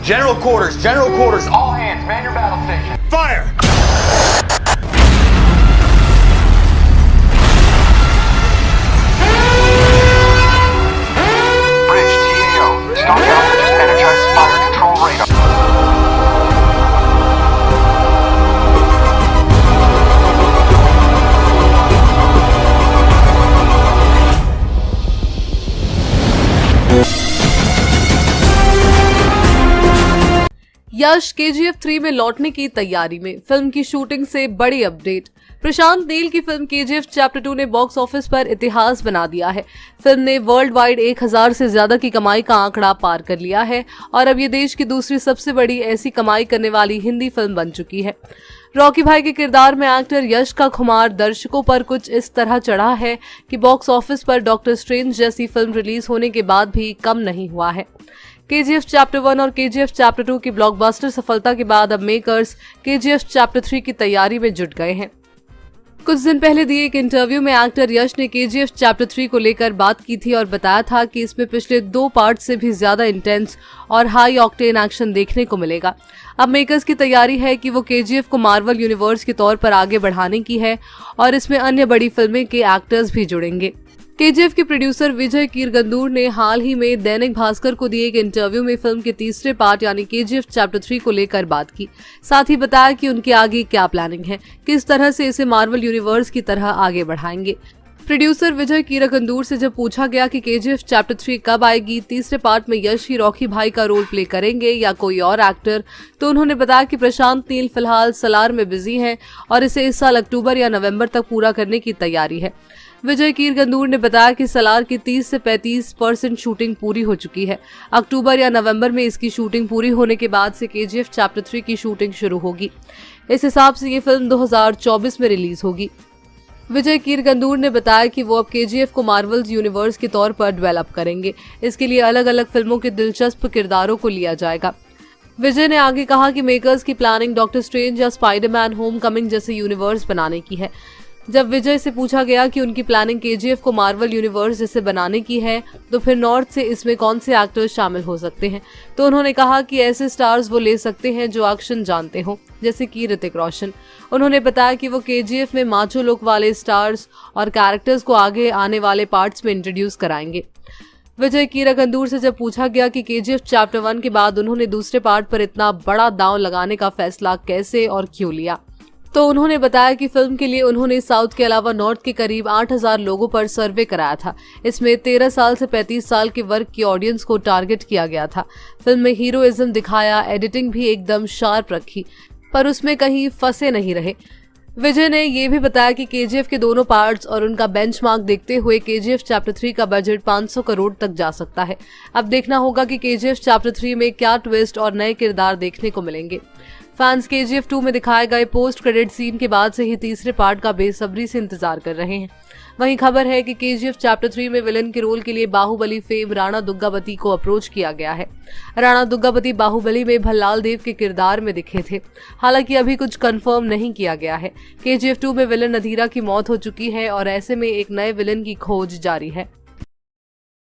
General quarters, all hands, man your battle station. Fire! Bridge TAO, Stock Alpha just energized fire control radar. Yash KGF 3 में लौटने की तैयारी में, film की shooting से बड़ी अपडेट। प्रशांत नील की फिल्म KGF चैप्टर 2 ने बॉक्स ऑफिस पर इतिहास बना दिया है। फिल्म ने वर्ल्ड वाइड 1000 से ज्यादा की कमाई का आंकड़ा पार कर लिया है और अब ये देश की दूसरी सबसे बड़ी ऐसी कमाई करने वाली हिंदी फिल्म बन चुकी है। रॉकी भाई के किरदार में एक्टर यश का खुमार दर्शकों पर कुछ इस तरह चढ़ा है कि बॉक्स ऑफिस पर डॉक्टर स्ट्रेंज जैसी फिल्म रिलीज होने के बाद भी कम नहीं हुआ है। KGF चैप्टर 1 और KGF चैप्टर 2 की ब्लॉकबस्टर सफलता के बाद अब मेकर्स KGF चैप्टर 3 की तैयारी में जुट गए हैं। कुछ दिन पहले दिए एक इंटरव्यू में एक्टर यश ने KGF चैप्टर 3 को लेकर बात की थी और बताया था कि इसमें पिछले 2 पार्ट से भी ज्यादा इंटेंस और हाई ऑक्टेन एक्शन देखने को मिलेगा। अब मेकर्स की तैयारी है कि वो KGF को मार्वल यूनिवर्स के तौर पर आगे बढ़ाने की है और इसमें अन्य बड़ी फिल्में के एक्टर्स भी जुड़ेंगे। KGF के प्रोड्यूसर विजय कीरगंदूर ने हाल ही में दैनिक भास्कर को दिए एक इंटरव्यू में फिल्म के तीसरे पार्ट यानी KGF चैप्टर 3 को लेकर बात की। साथ ही बताया कि उनके आगे क्या प्लानिंग है, किस तरह से इसे मार्वल यूनिवर्स की तरह आगे बढ़ाएंगे। प्रोड्यूसर विजय कीरगंदूर से जब पूछा गया कि KGF चैप्टर 3 कब आएगी, तीसरे पार्ट में यश ही रॉकी भाई का रोल प्ले करेंगे या कोई और एक्टर, तो उन्होंने बताया कि प्रशांत नील फिलहाल सलार में बिजी हैं और इसे इस साल अक्टूबर या नवंबर तक पूरा करने की तैयारी है। विजय कीरगंदूर ने बताया कि सलार की 30 से 35% शूटिंग पूरी हो चुकी है। अक्टूबर या नवंबर में इसकी शूटिंग पूरी होने के बाद से KGF चैप्टर 3 की शूटिंग शुरू होगी। इस हिसाब से ये फिल्म 2024 में रिलीज होगी। विजय कीरगंदूर ने बताया कि वो अब KGF को मार्वल्स यूनिवर्स के तौर पर डेवलप करेंगे। इसके लिए अलग अलग फिल्मों के दिलचस्प किरदारों को लिया जाएगा। विजय ने आगे कहा कि मेकर्स की प्लानिंग डॉक्टर स्ट्रेंज या स्पाइडरमैन होमकमिंग जैसे यूनिवर्स बनाने की है। जब विजय से पूछा गया कि उनकी प्लानिंग KGF को मार्वल यूनिवर्स जैसे बनाने की है तो फिर नॉर्थ से इसमें कौन से एक्टर्स शामिल हो सकते हैं, तो उन्होंने कहा कि ऐसे स्टार्स वो ले सकते हैं जो एक्शन जानते हो, जैसे कि ऋतिक रोशन। उन्होंने बताया कि वो KGF में माचो लुक वाले स्टार्स और कैरेक्टर्स को आगे आने वाले पार्ट्स में इंट्रोड्यूस कराएंगे। विजय कीरगंदूर से जब पूछा गया कि KGF चैप्टर 1 के बाद उन्होंने दूसरे पार्ट पर इतना बड़ा दांव लगाने का फैसला कैसे और क्यों लिया, तो उन्होंने बताया कि फिल्म के लिए उन्होंने साउथ के अलावा नॉर्थ के करीब 8000 लोगों पर सर्वे कराया था। इसमें 13 साल से 35 साल के वर्ग की ऑडियंस को टारगेट किया गया था। फिल्म में हीरोइज्म दिखाया, एडिटिंग भी एकदम शार्प रखी, पर उसमें कहीं फंसे नहीं रहे। विजय ने ये भी बताया कि KGF के दोनों पार्ट्स और उनका बेंचमार्क देखते हुए KGF चैप्टर 3 का बजट 500 करोड़ तक जा सकता है। अब देखना होगा कि KGF चैप्टर 3 में क्या ट्विस्ट और नए किरदार देखने को मिलेंगे। फैंस KGF 2 में दिखाए गए पोस्ट क्रेडिट सीन के बाद से ही तीसरे पार्ट का बेसब्री से इंतजार कर रहे हैं। वहीं खबर है कि KGF चैप्टर 3 में विलन के रोल के लिए बाहुबली फेम राणा दुग्गावती को अप्रोच किया गया है। राणा दुग्गावती बाहुबली में भल्लाल देव के किरदार में दिखे थे। हालांकि अभी कुछ कंफर्म नहीं किया गया है। KGF 2 में विलन अधीरा की मौत हो चुकी है और ऐसे में एक नए विलन की खोज जारी है।